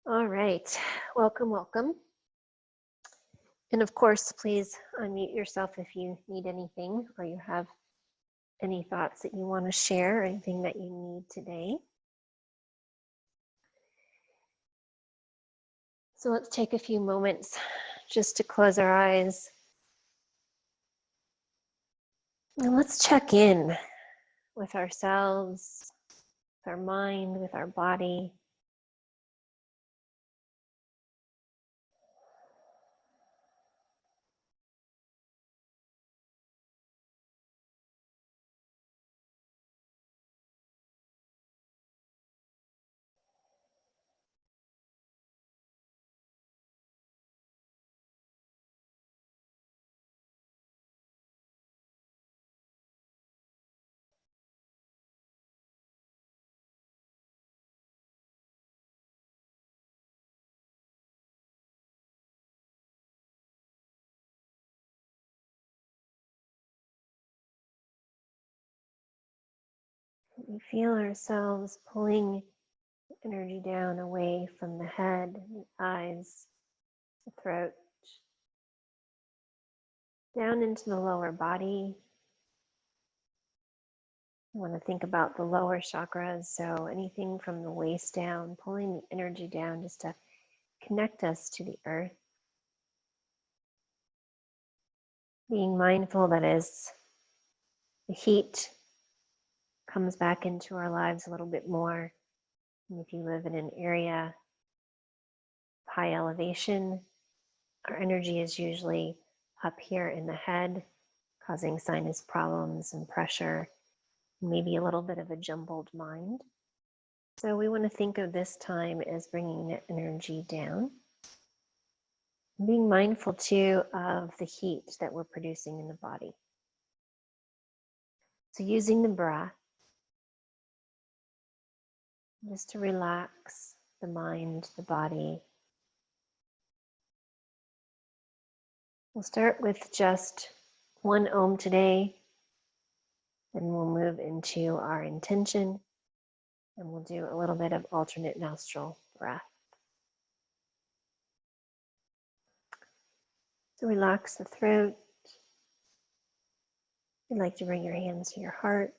All right, welcome, welcome. And of course, please unmute yourself if you need anything or you have any thoughts that you want to share or anything that you need today. So let's take a few moments just to close our eyes. And let's check in with ourselves, with our mind, with our body. We feel ourselves pulling energy down away from the head, the eyes, the throat, down into the lower body. I want to think about the lower chakras, so anything from the waist down, pulling the energy down just to connect us to the earth. Being mindful that as the heat comes back into our lives a little bit more, and if you live in an area of high elevation, our energy is usually up here in the head, causing sinus problems and pressure, maybe a little bit of a jumbled mind. So we want to think of this time as bringing the energy down. Being mindful too of the heat that we're producing in the body. So using the breath just to relax the mind, the body. We'll start with just one Om today, then we'll move into our intention, and we'll do a little bit of alternate nostril breath. So relax the throat. You'd like to bring your hands to your heart.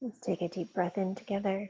Let's take a deep breath in together.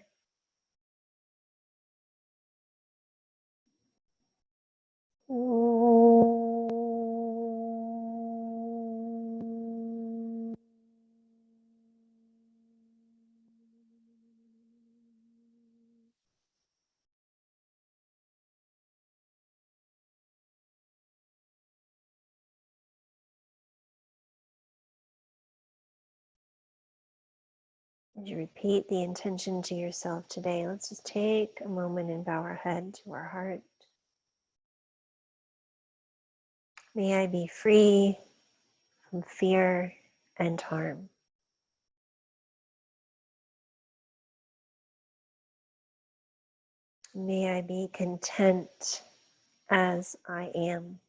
As you repeat the intention to yourself today, let's just take a moment and bow our head to our heart. May I be free from fear and harm. May I be content as I am.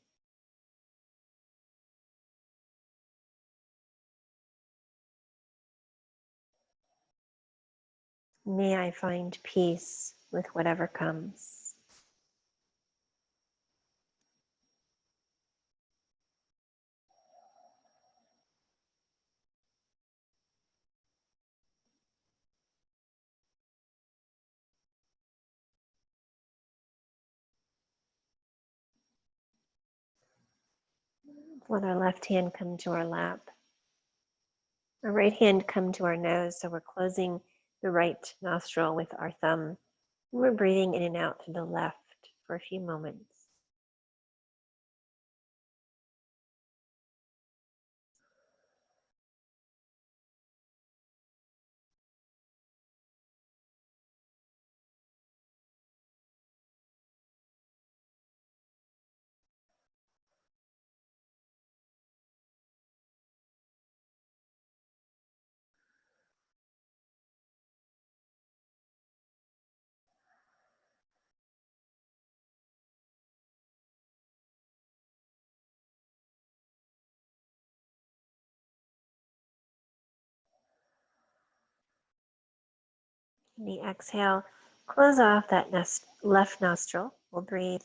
May I find peace with whatever comes. Let our left hand come to our lap. Our right hand come to our nose, so we're closing the right nostril with our thumb. We're breathing in and out through the left for a few moments. On the exhale, close off that left nostril. We'll breathe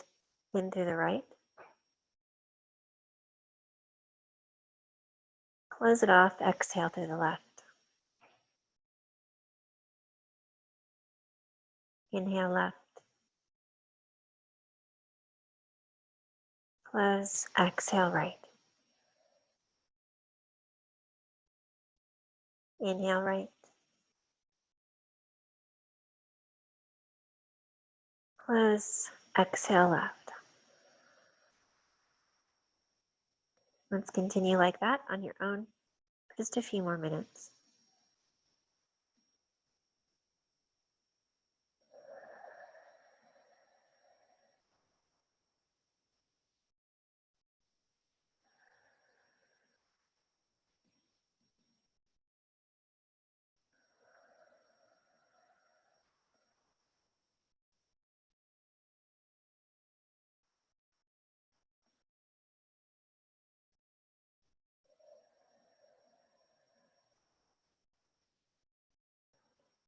in through the right. Close it off, exhale through the left. Inhale left. Close, exhale right. Inhale right. Close, exhale left. Let's continue like that on your own for just a few more minutes.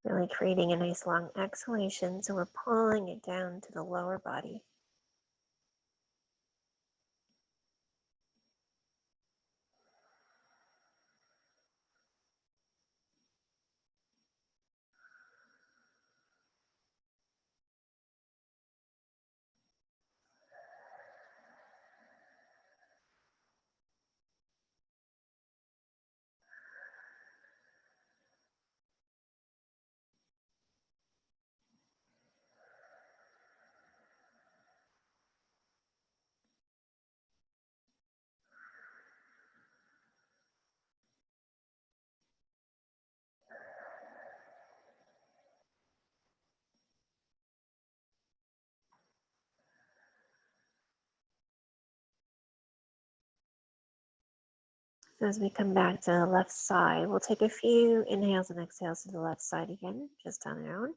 Really creating a nice long exhalation, so we're pulling it down to the lower body. So as we come back to the left side, we'll take a few inhales and exhales to the left side again, just on their own.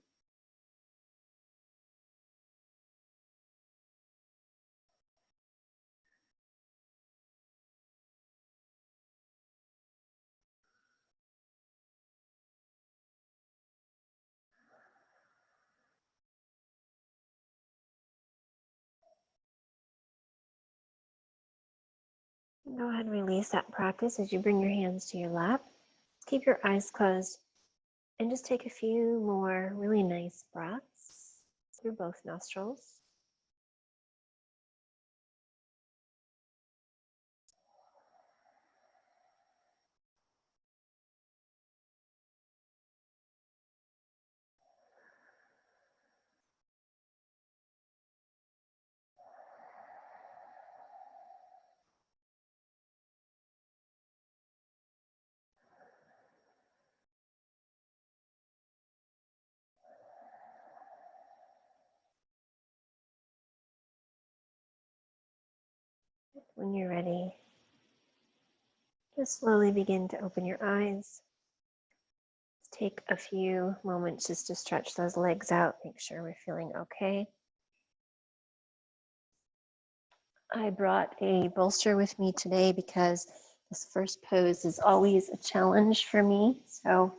Go ahead and release that practice as you bring your hands to your lap. Keep your eyes closed and just take a few more really nice breaths through both nostrils. When you're ready, just slowly begin to open your eyes. Take a few moments just to stretch those legs out, make sure we're feeling okay. I brought a bolster with me today because this first pose is always a challenge for me. So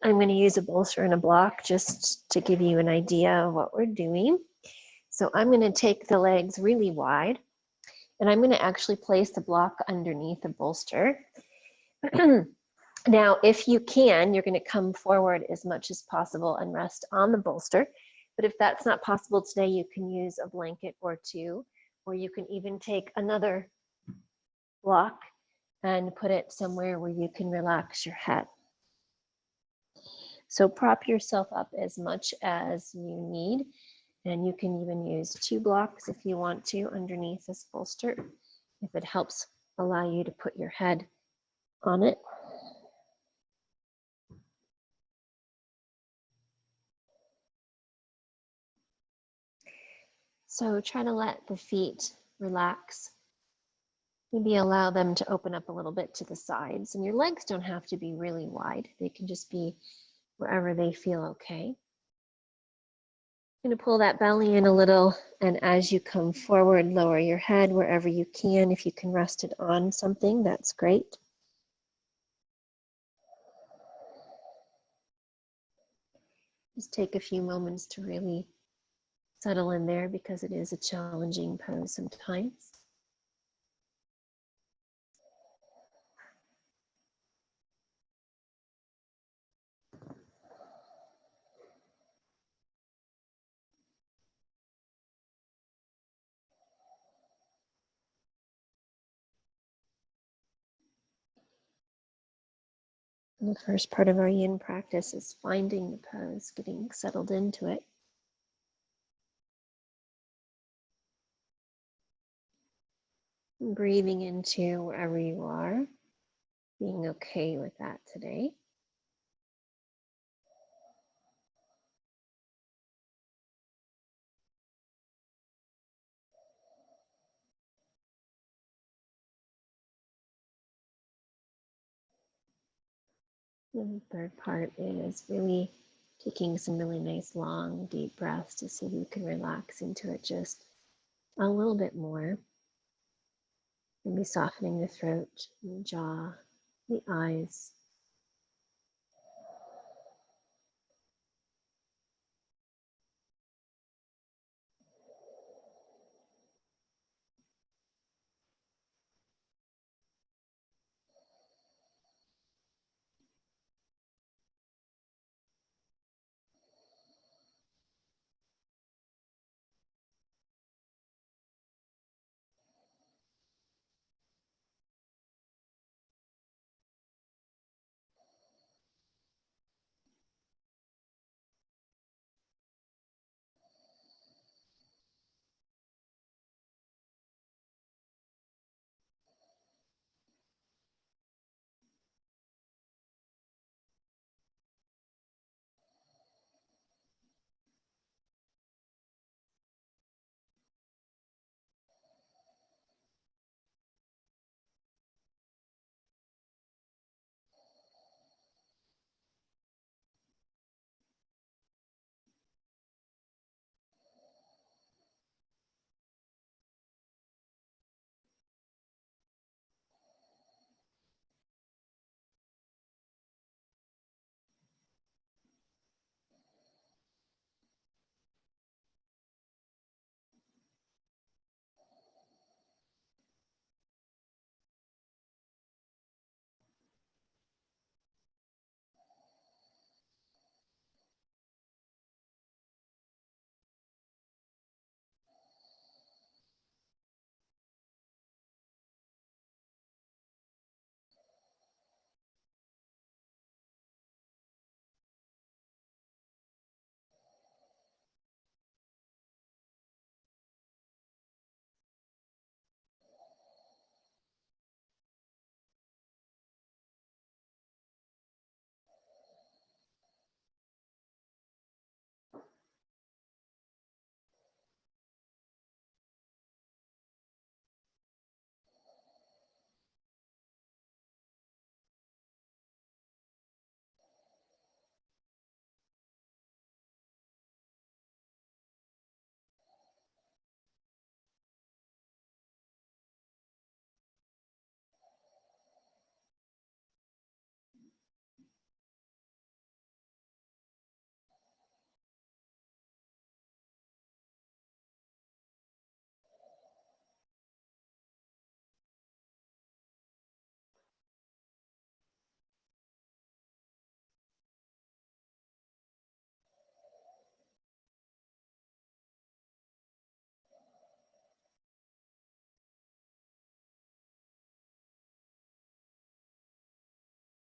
I'm going to use a bolster and a block just to give you an idea of what we're doing. So I'm going to take the legs really wide, and I'm going to actually place the block underneath the bolster. Now, if you can, you're going to come forward as much as possible and rest on the bolster. But if that's not possible today, you can use a blanket or two, or you can even take another block and put it somewhere where you can relax your head. So prop yourself up as much as you need, and you can even use 2 blocks if you want to underneath this bolster, if it helps allow you to put your head on it. So try to let the feet relax. Maybe allow them to open up a little bit to the sides, and your legs don't have to be really wide. They can just be wherever they feel okay. You're going to pull that belly in a little, and as you come forward, lower your head wherever you can. If you can rest it on something, that's great. Just take a few moments to really settle in there because it is a challenging pose sometimes. And the first part of our yin practice is finding the pose, getting settled into it. And breathing into wherever you are, being okay with that today. And the third part is really taking some really nice, long, deep breaths to see if you can relax into it just a little bit more. Maybe softening the throat, the jaw, the eyes.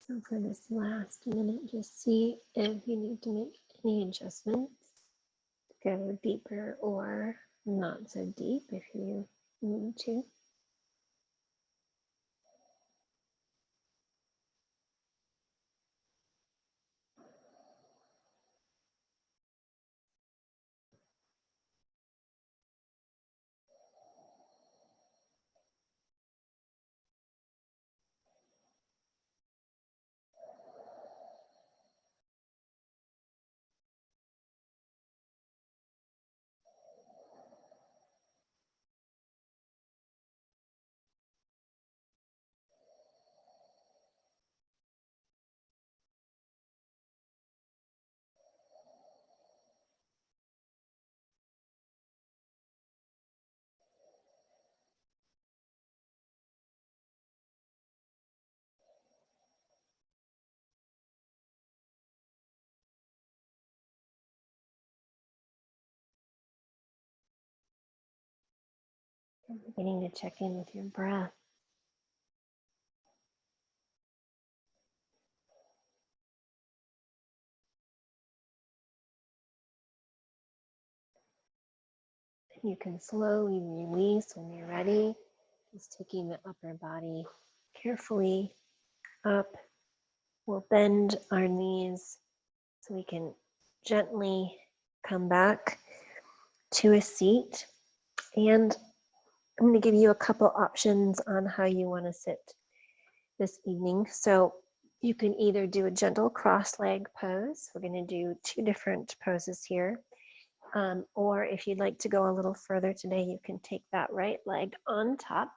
So for this last minute, just see if you need to make any adjustments. Go deeper or not so deep if you need to. And beginning to check in with your breath. You can slowly release when you're ready. Just taking the upper body carefully up. We'll bend our knees so we can gently come back to a seat. And I'm going to give you a couple options on how you want to sit this evening. So you can either do a gentle cross-leg pose. We're going to do 2 different poses here. Or if you'd like to go a little further today, you can take that right leg on top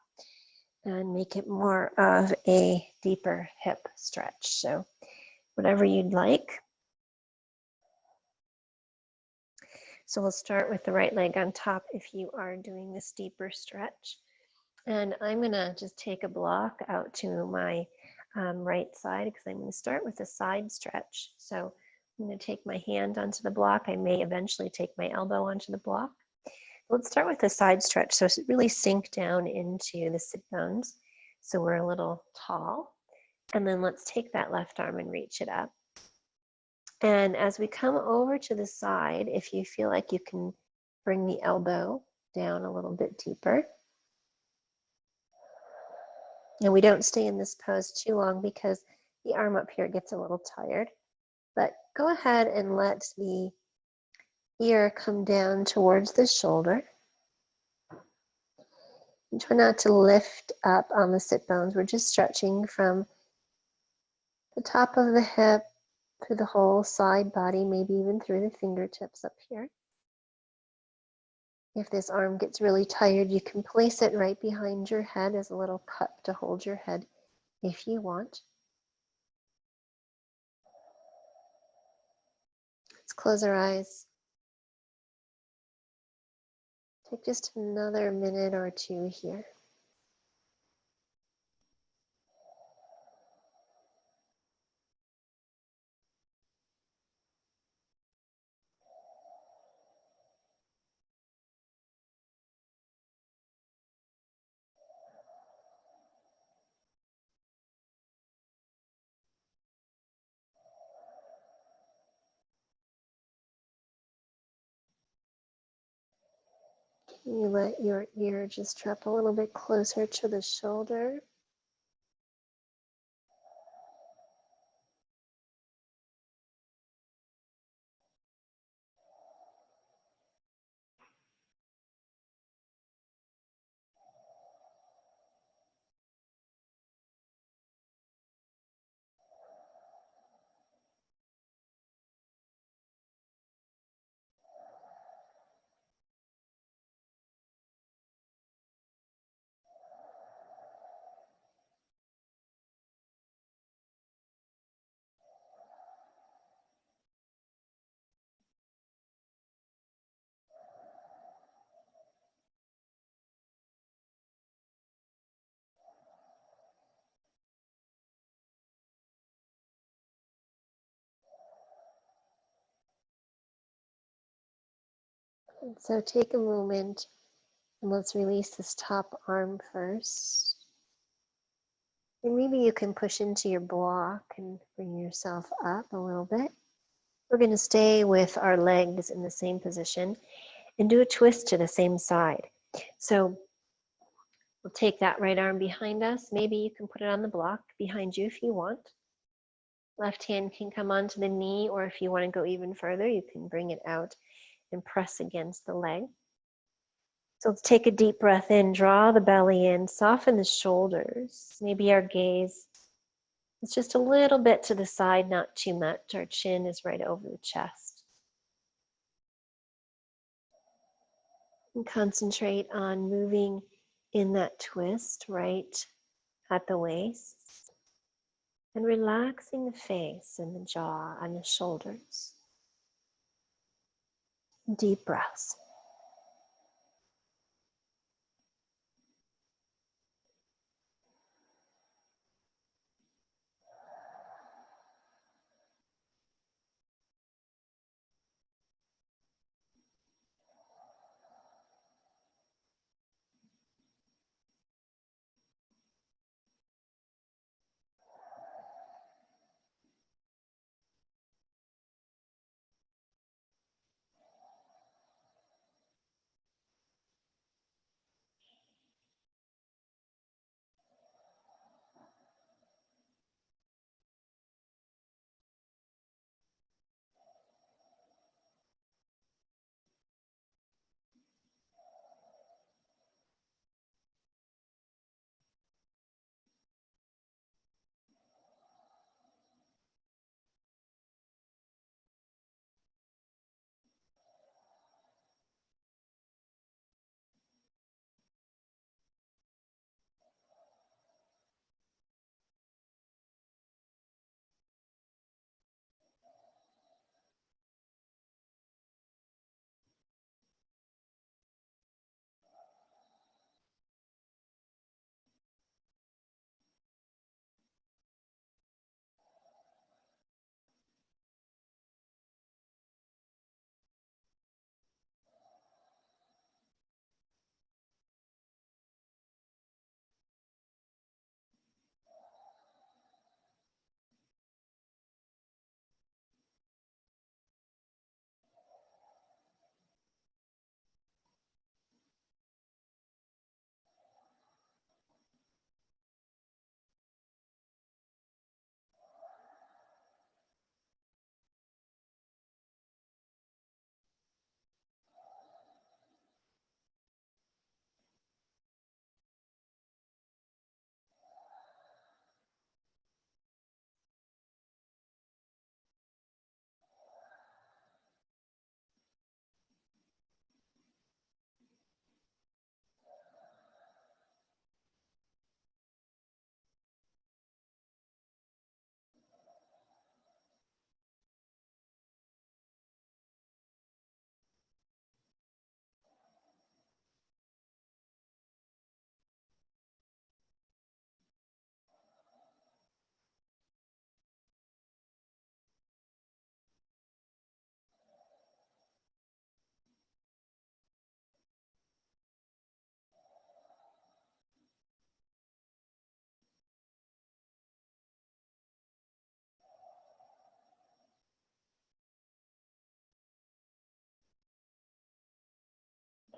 and make it more of a deeper hip stretch. So whatever you'd like. So we'll start with the right leg on top if you are doing this deeper stretch. And I'm going to just take a block out to my right side because I'm going to start with a side stretch. So I'm going to take my hand onto the block. I may eventually take my elbow onto the block. Let's start with a side stretch. So really sink down into the sit bones. So we're a little tall. And then let's take that left arm and reach it up. And as we come over to the side, if you feel like you can bring the elbow down a little bit deeper. And we don't stay in this pose too long because the arm up here gets a little tired. But go ahead and let the ear come down towards the shoulder. And try not to lift up on the sit bones. We're just stretching from the top of the hip through the whole side body, maybe even through the fingertips up here. If this arm gets really tired, you can place it right behind your head as a little cup to hold your head if you want. Let's close our eyes. Take just another minute or 2 here. You let your ear just drop a little bit closer to the shoulder. And so take a moment and let's release this top arm first. And maybe you can push into your block and bring yourself up a little bit. We're going to stay with our legs in the same position and do a twist to the same side. So we'll take that right arm behind us. Maybe you can put it on the block behind you if you want. Left hand can come onto the knee, or if you want to go even further, you can bring it out and press against the leg. So let's take a deep breath in, draw the belly in, soften the shoulders. Maybe our gaze is just a little bit to the side, not too much. Our chin is right over the chest. And concentrate on moving in that twist right at the waist. And relaxing the face and the jaw and the shoulders. Deep breaths.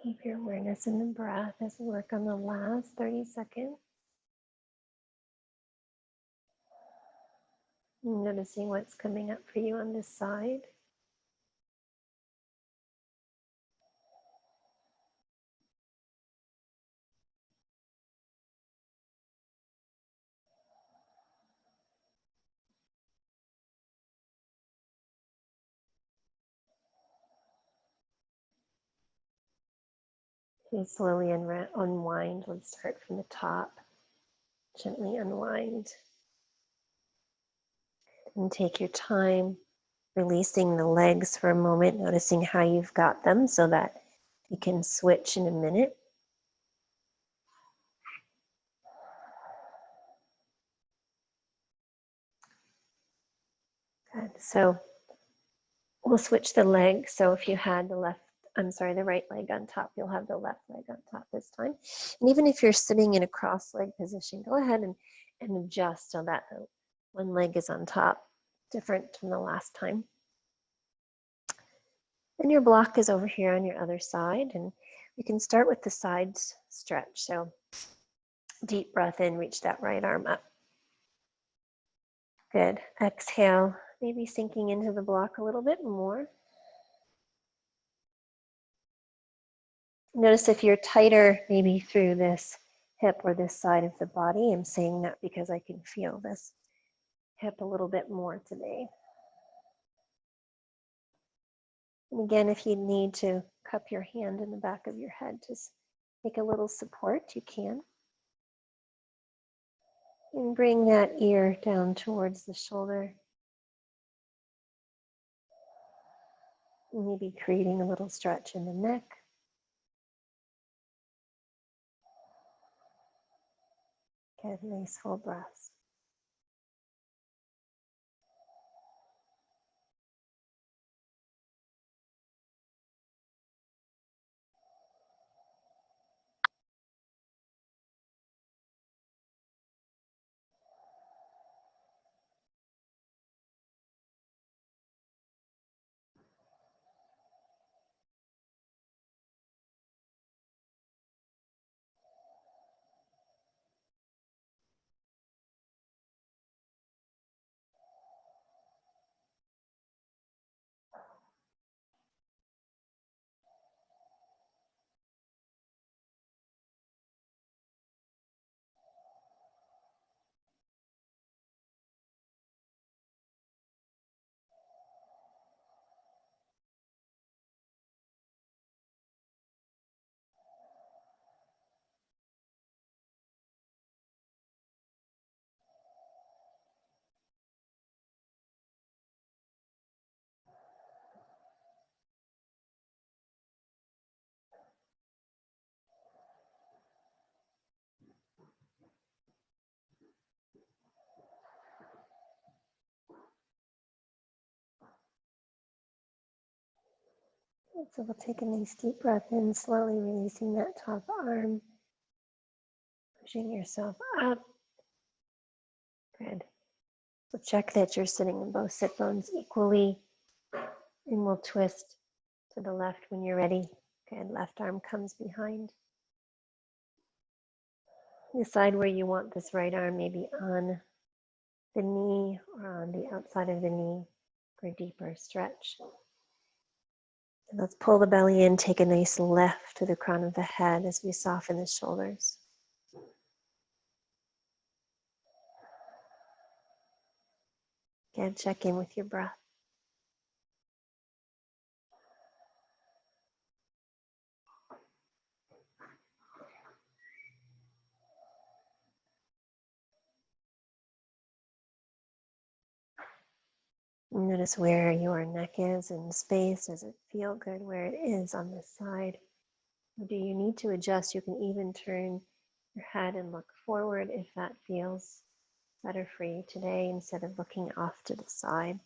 Keep your awareness in the breath as we work on the last 30 seconds. Noticing what's coming up for you on this side. You slowly unwind. Let's start from the top. Gently unwind. And take your time releasing the legs for a moment, noticing how you've got them so that you can switch in a minute. Good. So we'll switch the leg. So if you had the right leg on top, you'll have the left leg on top this time. And even if you're sitting in a cross leg position, go ahead and adjust so that one leg is on top, different from the last time. And your block is over here on your other side, and we can start with the side stretch. So deep breath in, reach that right arm up. Good. Exhale, maybe sinking into the block a little bit more. Notice if you're tighter, maybe through this hip or this side of the body. I'm saying that because I can feel this hip a little bit more today. And again, if you need to cup your hand in the back of your head, just take a little support, you can. And bring that ear down towards the shoulder. Maybe creating a little stretch in the neck. Get nice full breaths. So we'll take a nice deep breath in, slowly releasing that top arm, pushing yourself up. Good. So check that you're sitting in both sit bones equally, and we'll twist to the left when you're ready. Good. Left arm comes behind. Decide where you want this right arm, maybe on the knee or on the outside of the knee for a deeper stretch. And let's pull the belly in, take a nice lift to the crown of the head as we soften the shoulders. Again, check in with your breath. Notice where your neck is in space. Does it feel good where it is on this side? Or do you need to adjust? You can even turn your head and look forward if that feels better for you today instead of looking off to the side.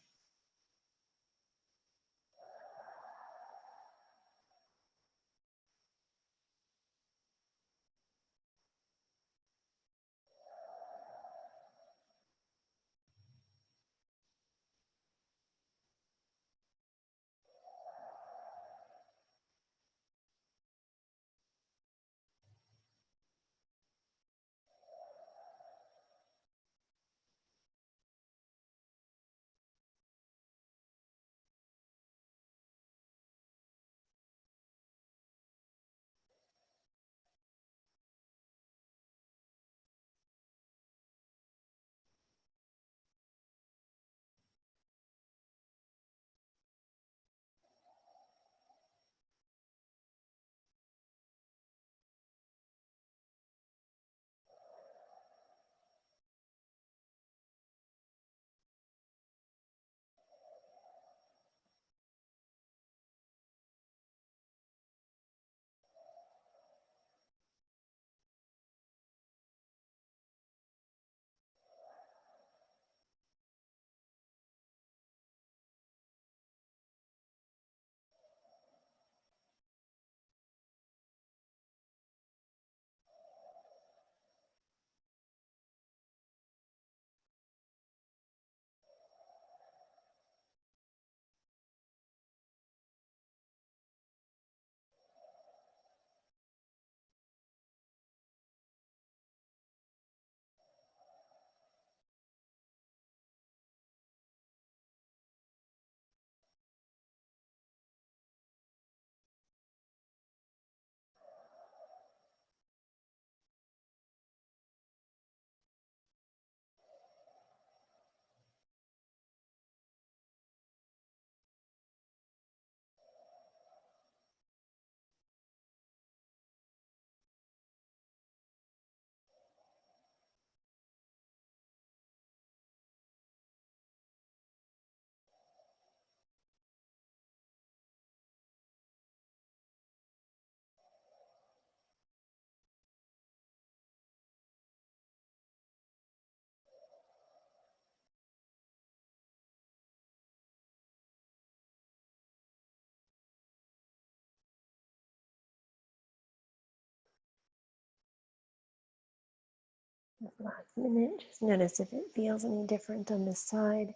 This last minute, just notice if it feels any different on this side,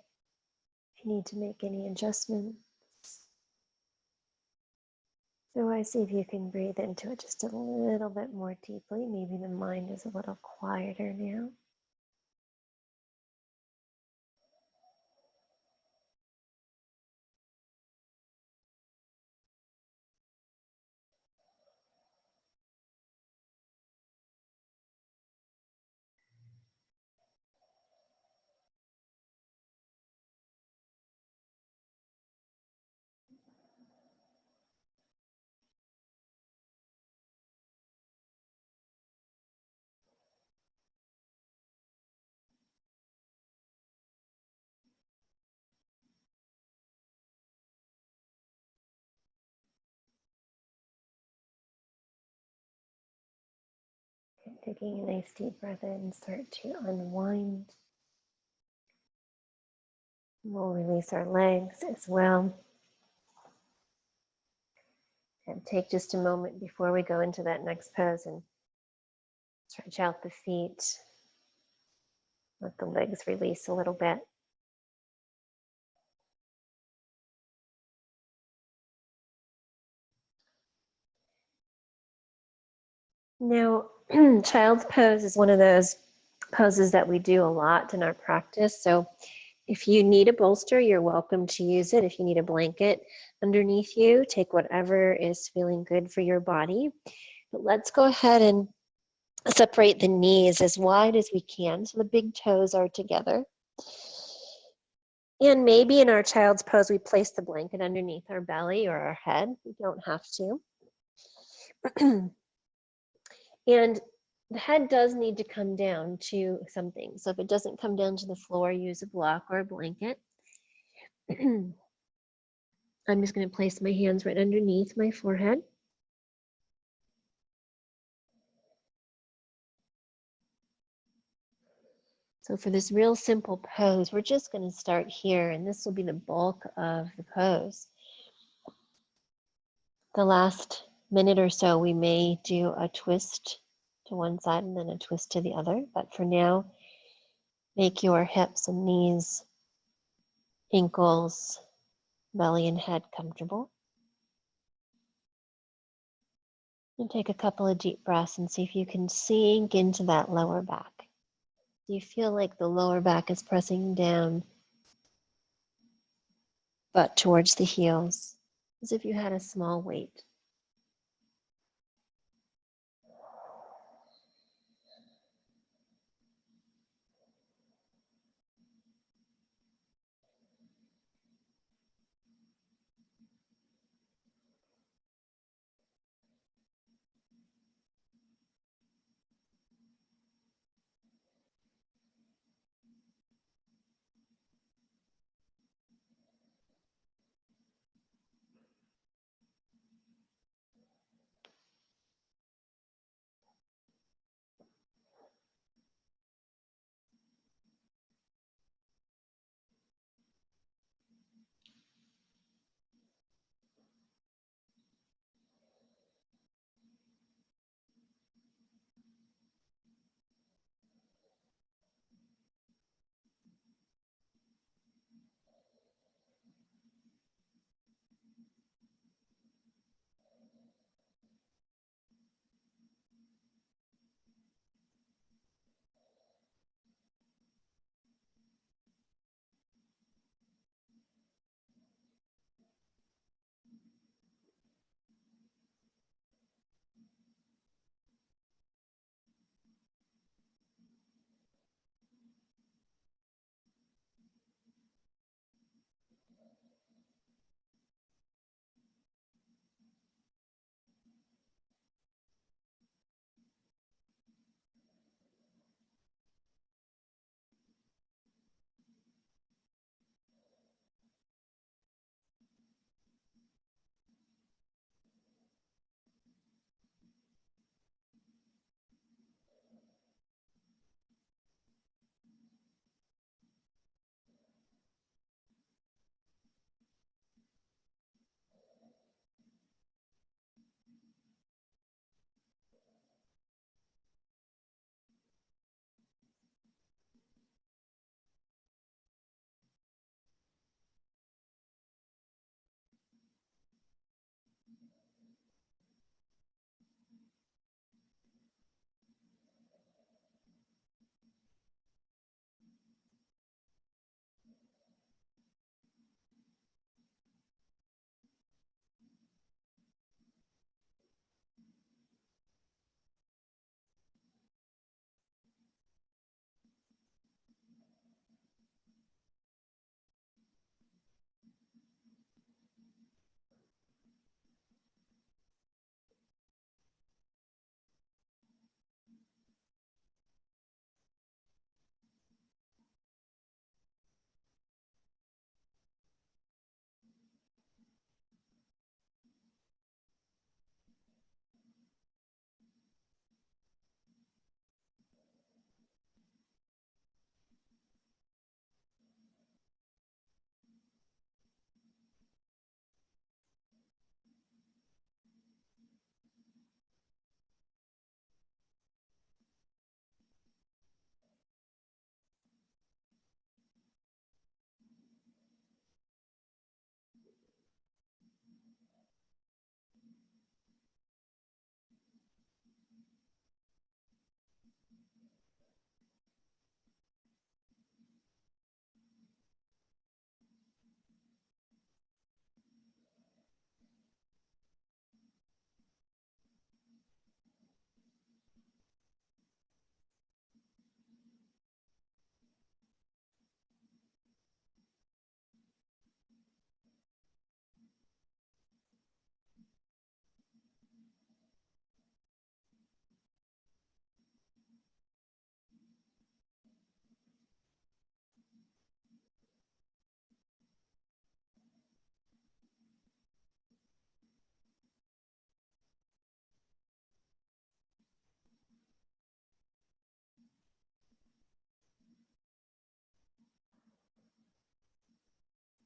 if you need to make any adjustments. So I see if you can breathe into it just a little bit more deeply. Maybe the mind is a little quieter now. Taking a nice deep breath in, start to unwind. We'll release our legs as well. And take just a moment before we go into that next pose and stretch out the feet. Let the legs release a little bit. Now, child's pose is one of those poses that we do a lot in our practice. So if you need a bolster, you're welcome to use it. If you need a blanket underneath you, take whatever is feeling good for your body. But let's go ahead and separate the knees as wide as we can so the big toes are together. And maybe in our child's pose, we place the blanket underneath our belly or our head. We don't have to. And the head does need to come down to something. So if it doesn't come down to the floor, use a block or a blanket. I'm just going to place my hands right underneath my forehead. So for this real simple pose, we're just going to start here, and this will be the bulk of the pose. The last minute or so, we may do a twist to one side and then a twist to the other. But for now, make your hips and knees, ankles, belly and head comfortable. And take a couple of deep breaths and see if you can sink into that lower back. Do you feel like the lower back is pressing down, butt towards the heels, as if you had a small weight?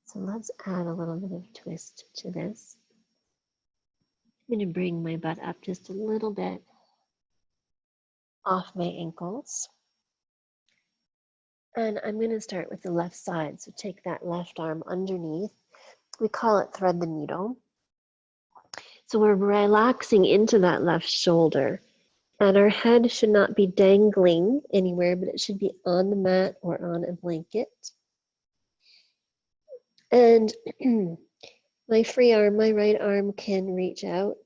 So let's add a little bit of twist to this. I'm going to bring my butt up just a little bit off my ankles. And I'm going to start with the left side. So take that left arm underneath. We call it thread the needle. So we're relaxing into that left shoulder. And our head should not be dangling anywhere, but it should be on the mat or on a blanket. And my free arm, my right arm can reach out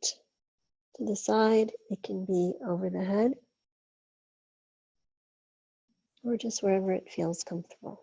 to the side. It can be over the head or just wherever it feels comfortable.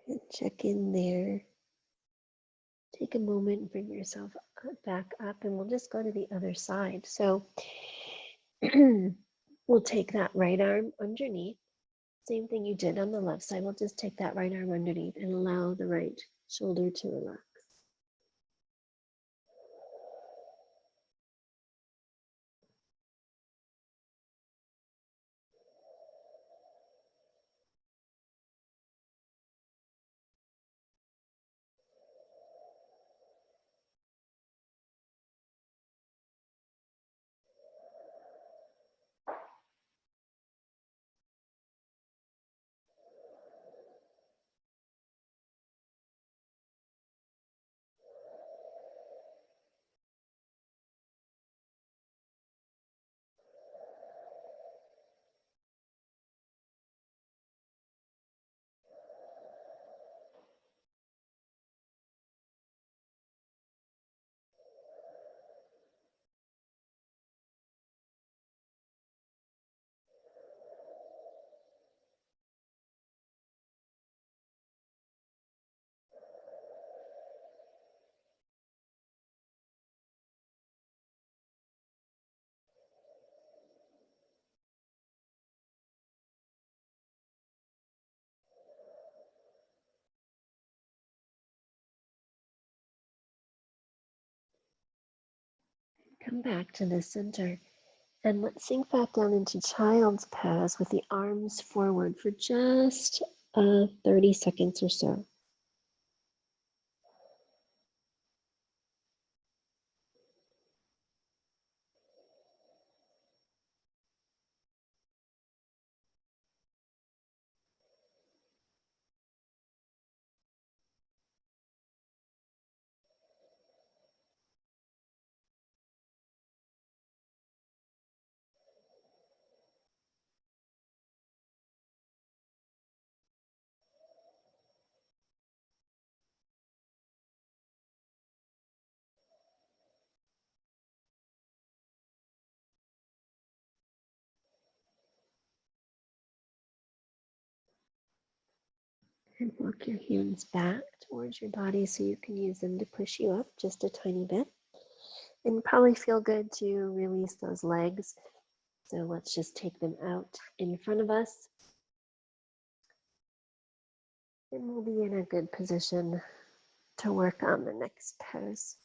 And check in there. Take a moment and bring yourself back up, and we'll just go to the other side. So we'll take that right arm underneath. Same thing you did on the left side. We'll just take that right arm underneath and allow the right shoulder to relax. Come back to the center. And let's sink back down into child's pose with the arms forward for just 30 seconds or so. And walk your hands back towards your body so you can use them to push you up just a tiny bit. And probably feel good to release those legs. So let's just take them out in front of us. And we'll be in a good position to work on the next pose.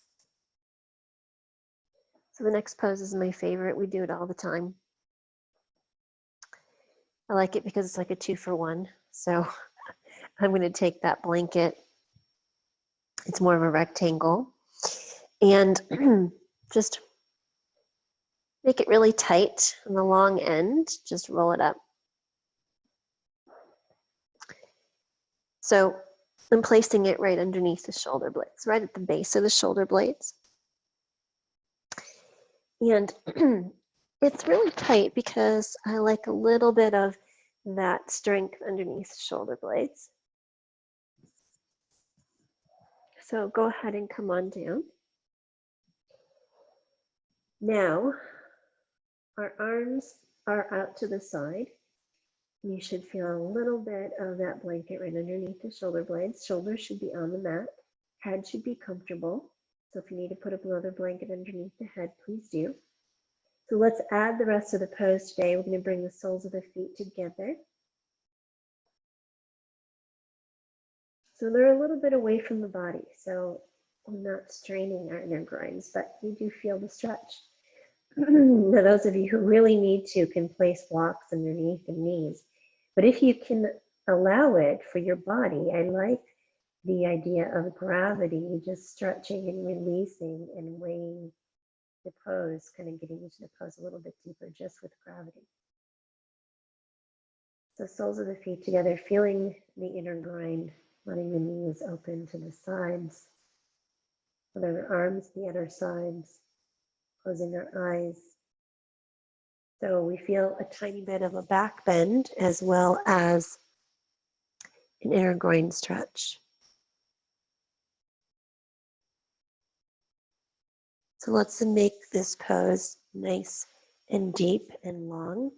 So the next pose is my favorite. We do it all the time. I like it because it's like a 2-for-1. So I'm going to take that blanket. It's more of a rectangle. And just Make it really tight on the long end, just roll it up. So I'm placing it right underneath the shoulder blades, right at the base of the shoulder blades. And it's really tight because I like a little bit of that strength underneath the shoulder blades. So go ahead and come on down. Now, our arms are out to the side. You should feel a little bit of that blanket right underneath the shoulder blades. Shoulders should be on the mat. Head should be comfortable. So if you need to put another blanket underneath the head, please do. So let's add the rest of the pose today. We're going to bring the soles of the feet together. So they're a little bit away from the body. So I'm not straining our inner groins, but we do feel the stretch. Now, those of you who really need to can place blocks underneath the knees. But if you can allow it for your body, I like the idea of gravity, just stretching and releasing and weighing the pose, kind of getting into the pose a little bit deeper just with gravity. So soles of the feet together, feeling the inner groin, letting the knees open to the sides, with our arms, the inner sides, closing our eyes. So we feel a tiny bit of a back bend as well as an inner groin stretch. So let's make this pose nice and deep and long.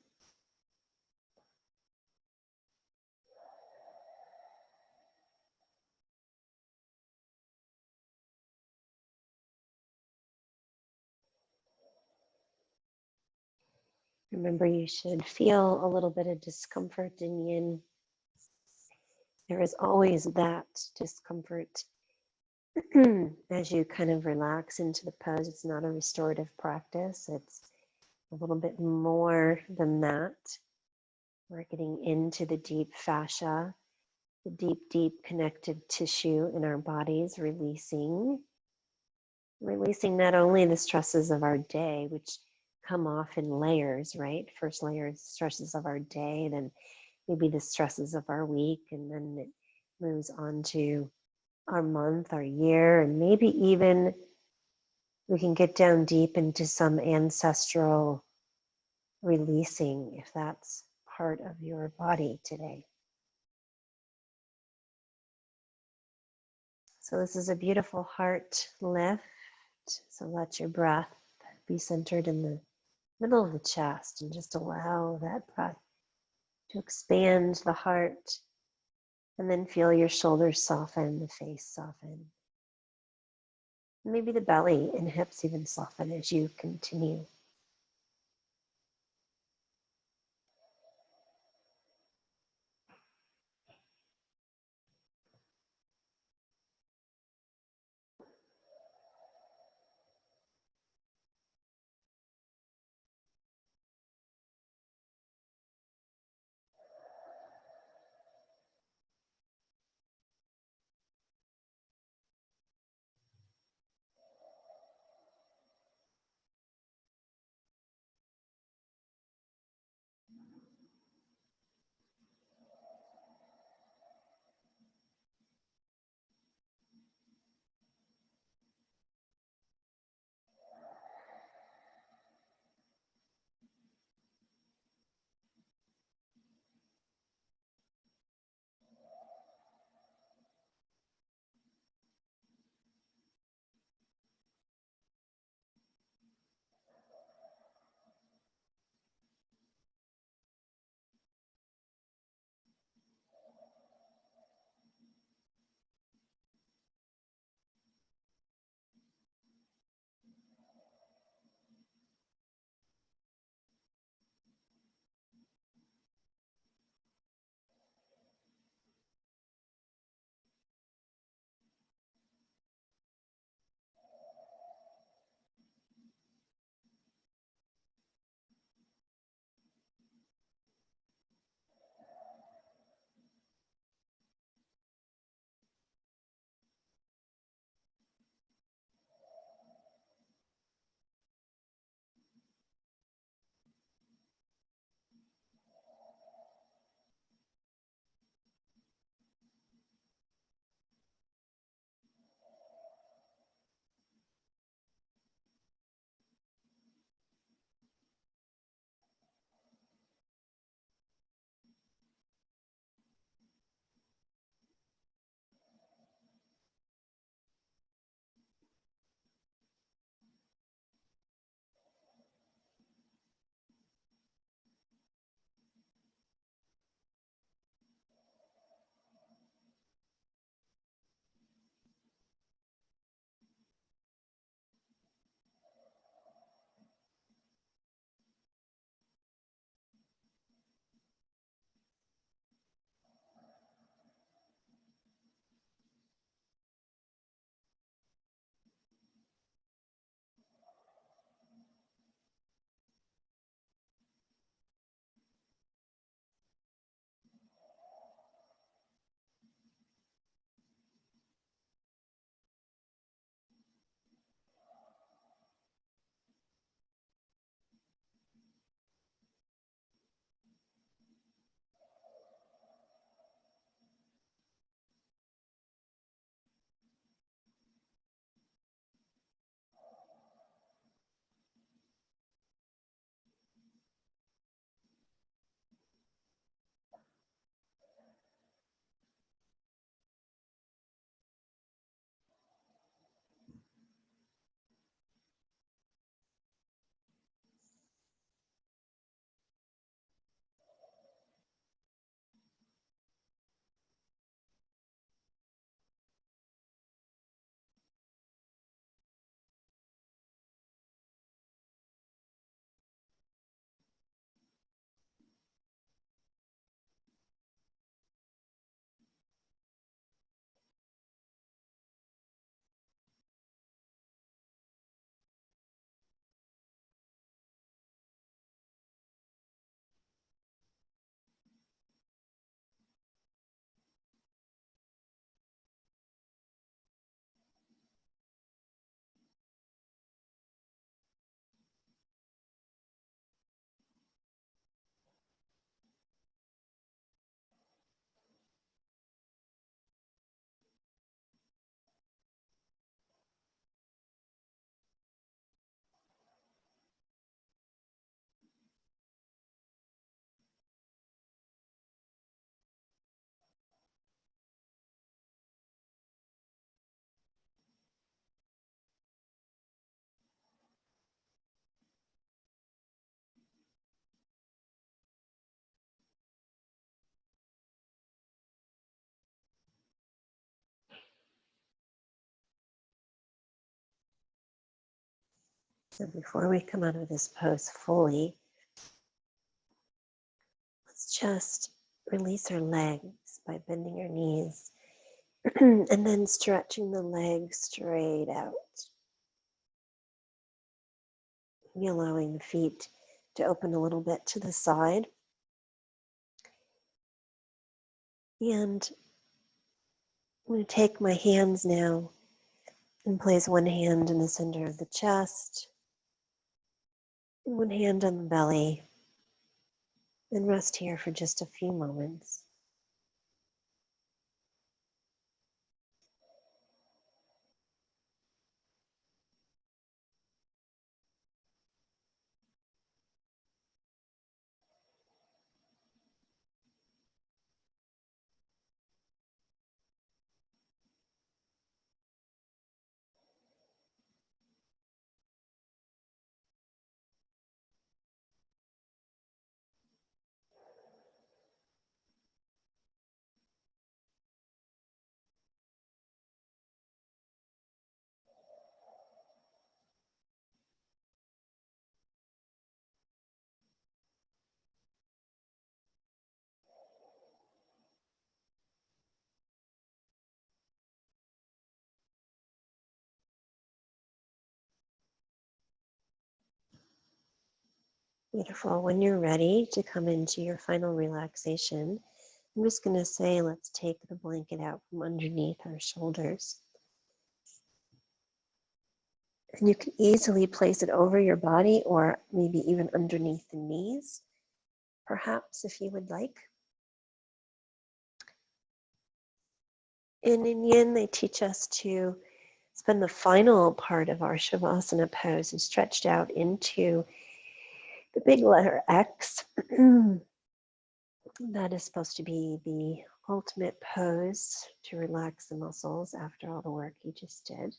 Remember, you should feel a little bit of discomfort in yin. There is always that discomfort as you kind of relax into the pose. It's not a restorative practice. It's a little bit more than that. We're getting into the deep fascia, the deep, deep connective tissue in our bodies, releasing not only the stresses of our day, which come off in layers, right? First layer is stresses of our day, then maybe the stresses of our week, and then it moves on to our month, our year, and maybe even we can get down deep into some ancestral releasing if that's part of your body today. So this is a beautiful heart lift. So let your breath be centered in the middle of the chest and just allow that breath to expand the heart, and then feel your shoulders soften, the face soften. Maybe the belly and hips even soften as you continue. So before we come out of this pose fully, let's just release our legs by bending our knees and then stretching the legs straight out. Maybe allowing the feet to open a little bit to the side. And I'm going to take my hands now and place one hand in the center of the chest, and one hand on the belly, and rest here for just a few moments. Beautiful. When you're ready to come into your final relaxation, I'm just going to say, let's take the blanket out from underneath our shoulders. And you can easily place it over your body or maybe even underneath the knees, perhaps if you would like. And in Yin, they teach us to spend the final part of our Shavasana pose and stretched out into the big letter X. That is supposed to be the ultimate pose to relax the muscles after all the work you just did.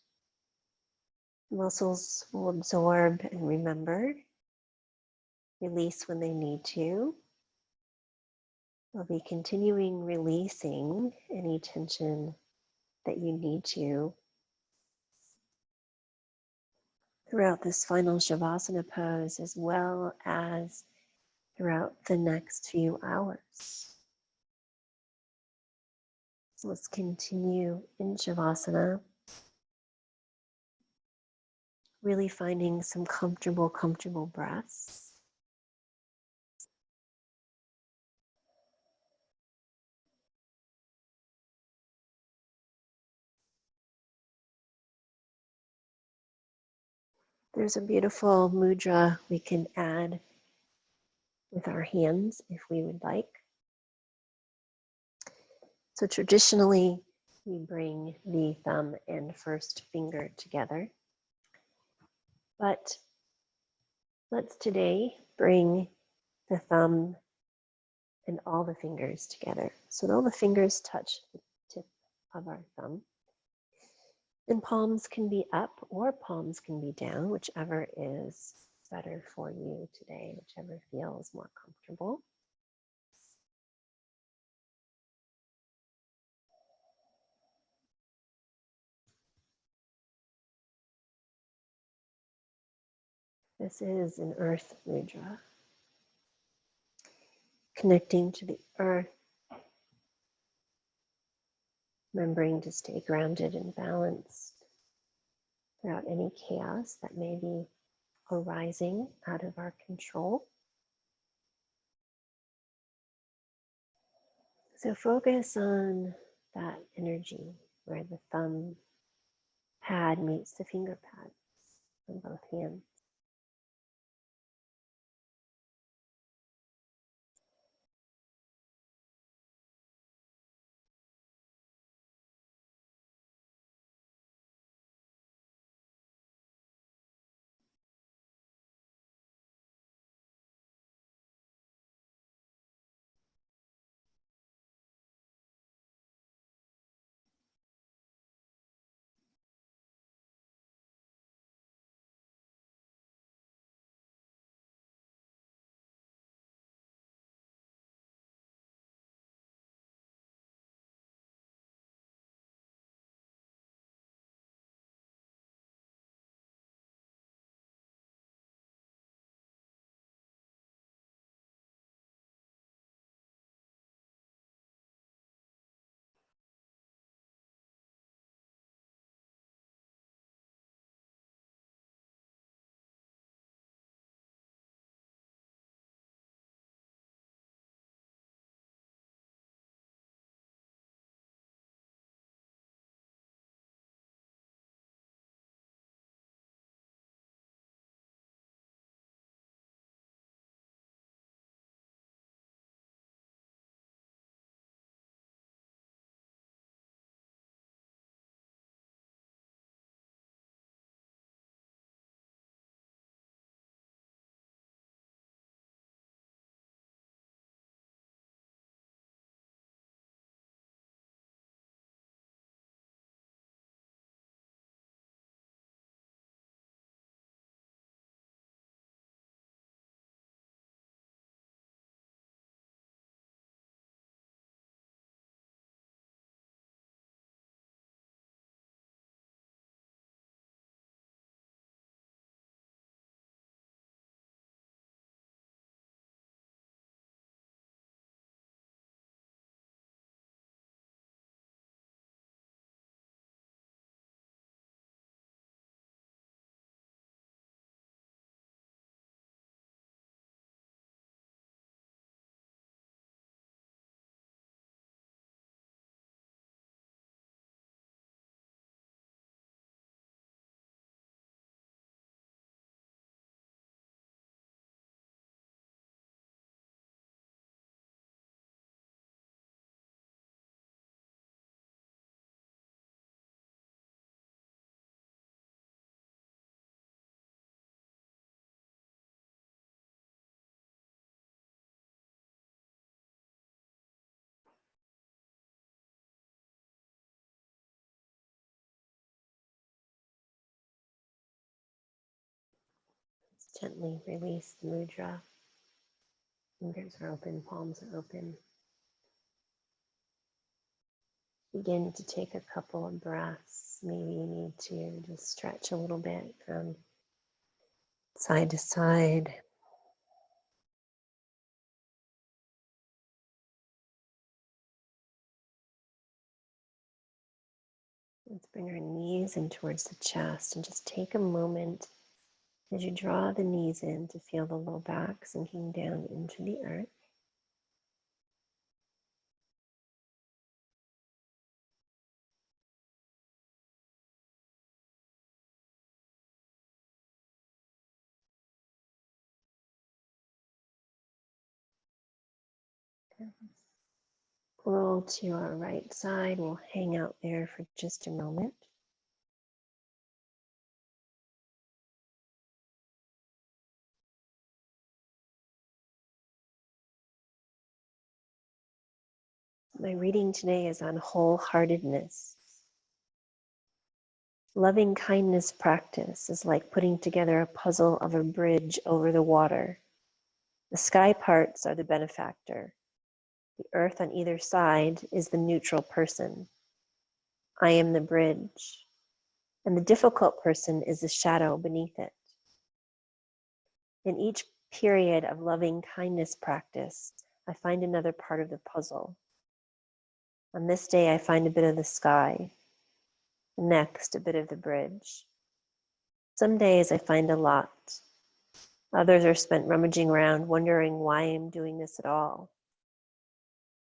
The muscles will absorb and remember, release when they need to. They'll be continuing releasing any tension that you need to throughout this final Shavasana pose, as well as throughout the next few hours. So let's continue in Shavasana, really finding some comfortable breaths. There's a beautiful mudra we can add with our hands if we would like. So traditionally, we bring the thumb and first finger together. But let's today bring the thumb and all the fingers together. So all the fingers touch the tip of our thumb. And palms can be up or palms can be down, whichever is better for you today, whichever feels more comfortable. This is an earth mudra, connecting to the earth, remembering to stay grounded and balanced throughout any chaos that may be arising out of our control. So focus on that energy where the thumb pad meets the finger pads on both hands. Gently release the mudra. Fingers are open, palms are open. Begin to take a couple of breaths. Maybe you need to just stretch a little bit from side to side. Let's bring our knees in towards the chest and just take a moment as you draw the knees in to feel the low back sinking down into the earth. Roll to our right side. We'll hang out there for just a moment. My reading today is on wholeheartedness. Loving kindness practice is like putting together a puzzle of a bridge over the water. The sky parts are the benefactor. The earth on either side is the neutral person. I am the bridge, and the difficult person is the shadow beneath it. In each period of loving kindness practice, I find another part of the puzzle. On this day, I find a bit of the sky. The next, a bit of the bridge. Some days I find a lot. Others are spent rummaging around, wondering why I'm doing this at all.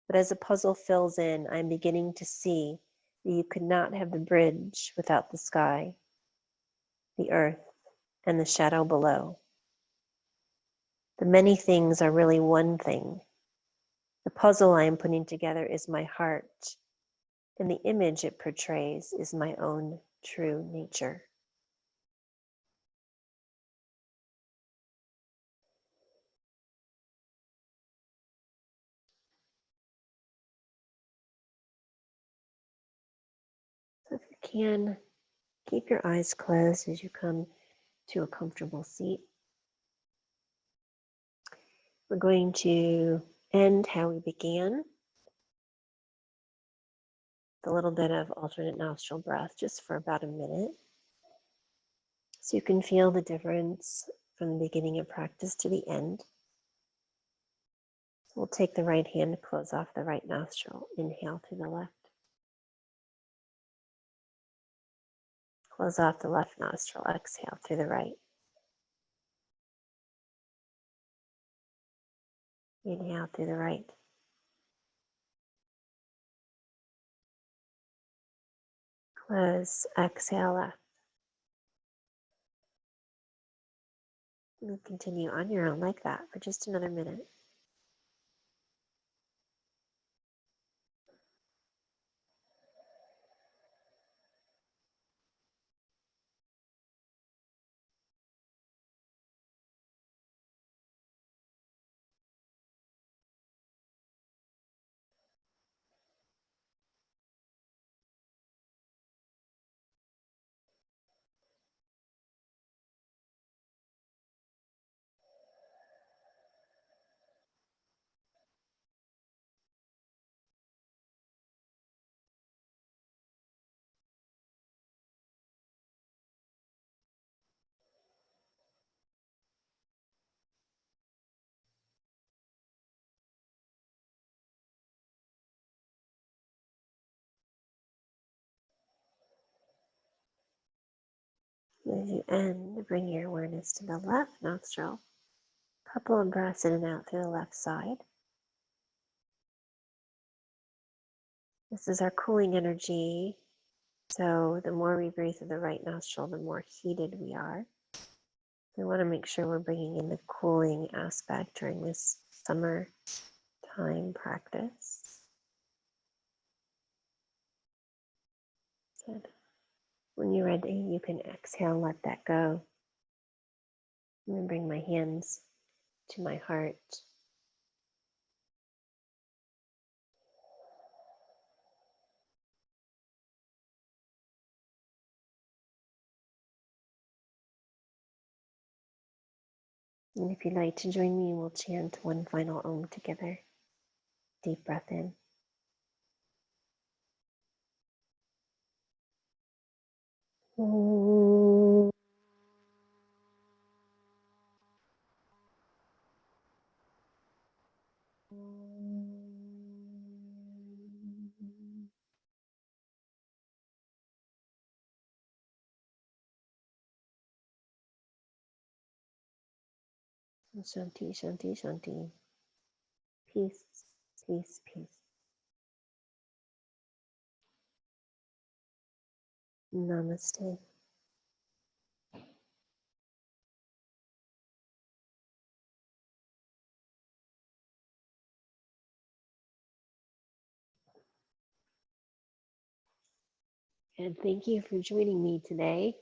But as the puzzle fills in, I'm beginning to see that you could not have the bridge without the sky, the earth, and the shadow below. The many things are really one thing. The puzzle I am putting together is my heart, and the image it portrays is my own true nature. So if you can, keep your eyes closed as you come to a comfortable seat. We're going to end how we began, with a little bit of alternate nostril breath just for about a minute. So you can feel the difference from the beginning of practice to the end. So we'll take the right hand to close off the right nostril. Inhale through the left. Close off the left nostril. Exhale through the right. Inhale through the right. Close. Exhale left. And continue on your own like that for just another minute. As you end, bring your awareness to the left nostril. Couple of breaths in and out through the left side. This is our cooling energy. So the more we breathe through the right nostril, the more heated we are. We want to make sure we're bringing in the cooling aspect during this summer time practice. Good. When you're ready, you can exhale and let that go. I'm going to bring my hands to my heart. And if you'd like to join me, we'll chant one final Om together. Deep breath in. Om. Shanti, Shanti, Shanti. Peace, peace, peace. Namaste. And thank you for joining me today.